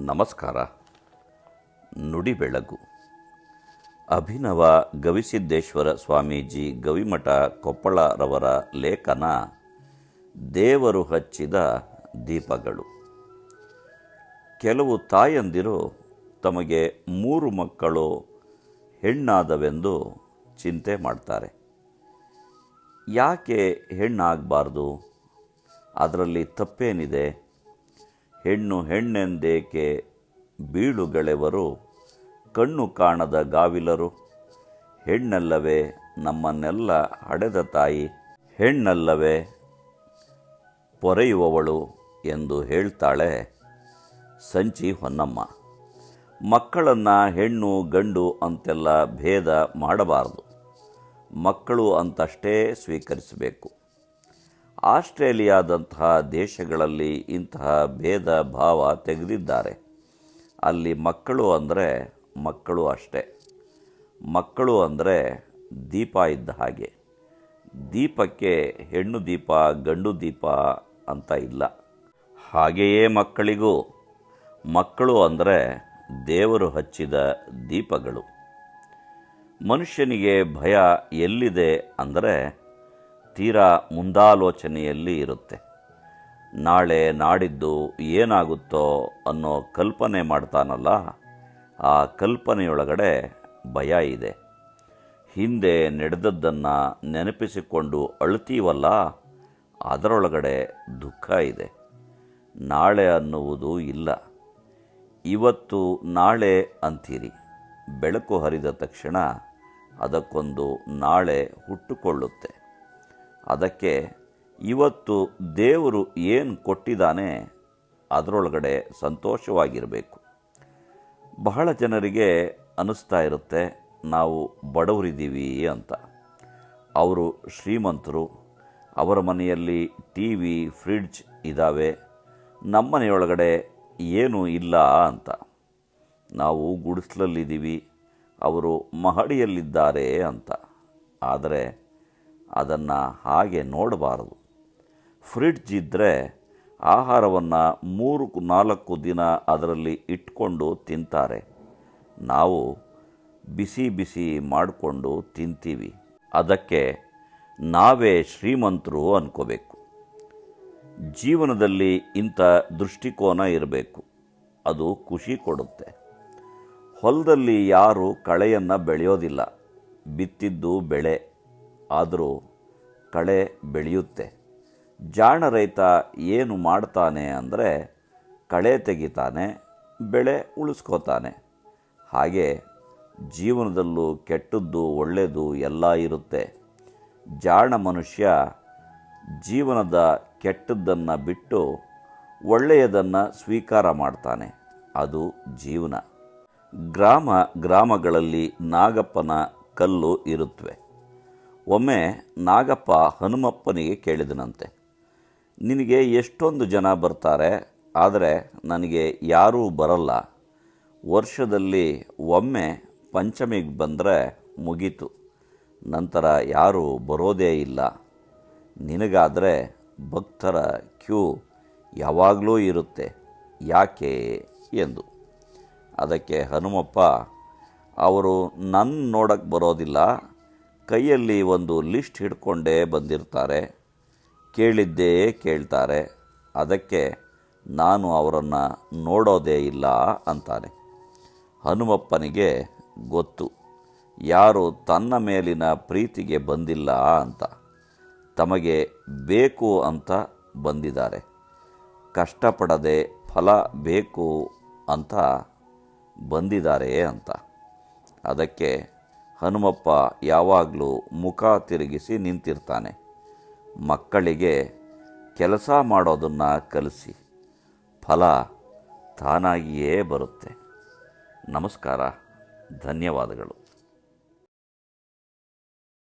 ನಮಸ್ಕಾರ. ನುಡಿ ಬೆಳಗು. ಅಭಿನವ ಗವಿಸಿದ್ದೇಶ್ವರ ಸ್ವಾಮೀಜಿ ಗವಿಮಠ ಕೊಪ್ಪಳರವರ ಲೇಖನ ದೇವರು ಹಚ್ಚಿದ ದೀಪಗಳು. ಕೆಲವು ತಾಯಂದಿರು ತಮಗೆ 3 ಮಕ್ಕಳು ಹೆಣ್ಣಾದವೆಂದು ಚಿಂತೆ ಮಾಡ್ತಾರೆ. ಯಾಕೆ ಹೆಣ್ಣಾಗಬಾರ್ದು? ಅದರಲ್ಲಿ ತಪ್ಪೇನಿದೆ? ಹೆಣ್ಣೆಂದೇಕೆ ಬೀಳುಗಳೆವರು, ಕಣ್ಣು ಕಾಣದ ಗಾವಿಲರು. ಹೆಣ್ಣಲ್ಲವೇ ನಮ್ಮನ್ನೆಲ್ಲ ಹಡೆದ ತಾಯಿ, ಹೆಣ್ಣಲ್ಲವೇ ಪೊರೆಯುವವಳು ಎಂದು ಹೇಳ್ತಾಳೆ ಸಂಚಿ ಹೊನ್ನಮ್ಮ. ಮಕ್ಕಳನ್ನು ಹೆಣ್ಣು ಗಂಡು ಅಂತೆಲ್ಲ ಭೇದ ಮಾಡಬಾರದು. ಮಕ್ಕಳು ಅಂತಷ್ಟೇ ಸ್ವೀಕರಿಸಬೇಕು. ಆಸ್ಟ್ರೇಲಿಯಾದಂತಹ ದೇಶಗಳಲ್ಲಿ ಇಂತಹ ಭೇದ ಭಾವ ತೆಗೆದಿದ್ದಾರೆ. ಅಲ್ಲಿ ಮಕ್ಕಳು ಅಂದರೆ ಮಕ್ಕಳು ಅಷ್ಟೇ. ಮಕ್ಕಳು ಅಂದರೆ ದೀಪ ಇದ್ದ ಹಾಗೆ. ದೀಪಕ್ಕೆ ಹೆಣ್ಣು ದೀಪ ಗಂಡು ದೀಪ ಅಂತ ಇಲ್ಲ. ಹಾಗೆಯೇ ಮಕ್ಕಳಿಗೂ ಮಕ್ಕಳು ಅಂದರೆ ದೇವರು ಹಚ್ಚಿದ ದೀಪಗಳು. ಮನುಷ್ಯನಿಗೆ ಭಯ ಎಲ್ಲಿದೆ ಅಂದರೆ ತೀರಾ ಮುಂದಾಲೋಚನೆಯಲ್ಲಿ ಇರುತ್ತೆ. ನಾಳೆ ನಾಡಿದ್ದು ಏನಾಗುತ್ತೋ ಅನ್ನೋ ಕಲ್ಪನೆ ಮಾಡ್ತಾನಲ್ಲ, ಆ ಕಲ್ಪನೆಯೊಳಗಡೆ ಭಯ ಇದೆ. ಹಿಂದೆ ನಡೆದದ್ದನ್ನು ನೆನಪಿಸಿಕೊಂಡು ಅಳ್ತೀವಲ್ಲ, ಅದರೊಳಗಡೆ ದುಃಖ ಇದೆ. ನಾಳೆ ಅನ್ನುವುದು ಇಲ್ಲ. ಇವತ್ತು ನಾಳೆ ಅಂತೀರಿ. ಬೆಳಕು ಹರಿದ ತಕ್ಷಣ ಅದಕ್ಕೊಂದು ನಾಳೆ ಹುಟ್ಟುಕೊಳ್ಳುತ್ತೆ. ಅದಕ್ಕೆ ಇವತ್ತು ದೇವರು ಏನು ಕೊಟ್ಟಿದ್ದಾನೆ ಅದರೊಳಗಡೆ ಸಂತೋಷವಾಗಿರಬೇಕು. ಬಹಳ ಜನರಿಗೆ ಅನ್ನಿಸ್ತಾ ಇರುತ್ತೆ ನಾವು ಬಡವರಿದ್ದೀವಿ ಅಂತ. ಅವರು ಶ್ರೀಮಂತರು, ಅವರ ಮನೆಯಲ್ಲಿ TV ಫ್ರಿಡ್ಜ್ ಇದ್ದಾವೆ, ನಮ್ಮ ಮನೆಯೊಳಗಡೆ ಏನೂ ಇಲ್ಲ ಅಂತ. ನಾವು ಗುಡಿಸಲಲ್ಲಿದ್ದೀವಿ, ಅವರು ಮಹಡಿಯಲ್ಲಿದ್ದಾರೆ ಅಂತ. ಆದರೆ ಅದನ್ನು ಹಾಗೆ ನೋಡಬಾರದು. ಫ್ರಿಡ್ಜ್ ಇದ್ದರೆ ಆಹಾರವನ್ನು 3-4 ದಿನ ಅದರಲ್ಲಿ ಇಟ್ಕೊಂಡು ತಿಂತಾರೆ. ನಾವು ಬಿಸಿ ಬಿಸಿ ಮಾಡಿಕೊಂಡು ತಿಂತೀವಿ. ಅದಕ್ಕೆ ನಾವೇ ಶ್ರೀಮಂತರು ಅಂದ್ಕೋಬೇಕು. ಜೀವನದಲ್ಲಿ ಇಂಥ ದೃಷ್ಟಿಕೋನ ಇರಬೇಕು. ಅದು ಖುಷಿ ಕೊಡುತ್ತೆ. ಹೊಲದಲ್ಲಿ ಯಾರೂ ಕಳೆಯನ್ನು ಬೆಳೆಯೋದಿಲ್ಲ. ಬಿತ್ತಿದ್ದು ಬೆಳೆ, ಆದರೂ ಕಳೆ ಬೆಳೆಯುತ್ತೆ. ಜಾಣ ರೈತ ಏನು ಮಾಡ್ತಾನೆ ಅಂದರೆ ಕಳೆ ತೆಗಿತಾನೆ, ಬೆಳೆ ಉಳಿಸ್ಕೋತಾನೆ. ಹಾಗೆ ಜೀವನದಲ್ಲೂ ಕೆಟ್ಟದ್ದು ಒಳ್ಳೆಯದು ಎಲ್ಲ ಇರುತ್ತೆ. ಜಾಣ ಮನುಷ್ಯ ಜೀವನದ ಕೆಟ್ಟದ್ದನ್ನು ಬಿಟ್ಟು ಒಳ್ಳೆಯದನ್ನು ಸ್ವೀಕಾರ ಮಾಡ್ತಾನೆ. ಅದು ಜೀವನ. ಗ್ರಾಮಗಳಲ್ಲಿ ನಾಗಪ್ಪನ ಕಲ್ಲು ಇರುತ್ತವೆ. ಒಮ್ಮೆ ನಾಗಪ್ಪ ಹನುಮಪ್ಪನಿಗೆ ಕೇಳಿದನಂತೆ, ನಿನಗೆ ಎಷ್ಟೊಂದು ಜನ ಬರ್ತಾರೆ, ಆದರೆ ನನಗೆ ಯಾರೂ ಬರಲ್ಲ. ವರ್ಷದಲ್ಲಿ ಒಮ್ಮೆ ಪಂಚಮಿಗೆ ಬಂದರೆ ಮುಗೀತು, ನಂತರ ಯಾರೂ ಬರೋದೇ ಇಲ್ಲ. ನಿನಗಾದರೆ ಭಕ್ತರ ಕ್ಯೂ ಯಾವಾಗಲೂ ಇರುತ್ತೆ, ಯಾಕೆ ಎಂದು. ಅದಕ್ಕೆ ಹನುಮಪ್ಪ, ಅವರು ನನ್ನ ನೋಡಕ್ಕೆ ಬರೋದಿಲ್ಲ, ಕೈಯಲ್ಲಿ ಒಂದು ಲಿಸ್ಟ್ ಹಿಡ್ಕೊಂಡೇ ಬಂದಿರ್ತಾರೆ, ಕೇಳಿದ್ದೇ ಕೇಳ್ತಾರೆ. ಅದಕ್ಕೆ ನಾನು ಅವರನ್ನು ನೋಡೋದೇ ಇಲ್ಲ ಅಂತಾನೆ. ಹನುಮಪ್ಪನಿಗೆ ಗೊತ್ತು, ಯಾರು ತನ್ನ ಮೇಲಿನ ಪ್ರೀತಿಗೆ ಬಂದಿಲ್ಲ ಅಂತ. ತಮಗೆ ಬೇಕು ಅಂತ ಬಂದಿದ್ದಾರೆ. ಕಷ್ಟಪಡದೆ ಫಲ ಬೇಕು ಅಂತ ಬಂದಿದ್ದಾರೆ ಅಂತ. ಅದಕ್ಕೆ ಹನುಮಪ್ಪ ಯಾವಾಗಲೂ ಮುಖ ತಿರುಗಿಸಿ ನಿಂತಿರ್ತಾನೆ. ಮಕ್ಕಳಿಗೆ ಕೆಲಸ ಮಾಡೋದನ್ನು ಕಲಿಸಿ, ಫಲ ತಾನಾಗಿಯೇ ಬರುತ್ತೆ. ನಮಸ್ಕಾರ, ಧನ್ಯವಾದಗಳು.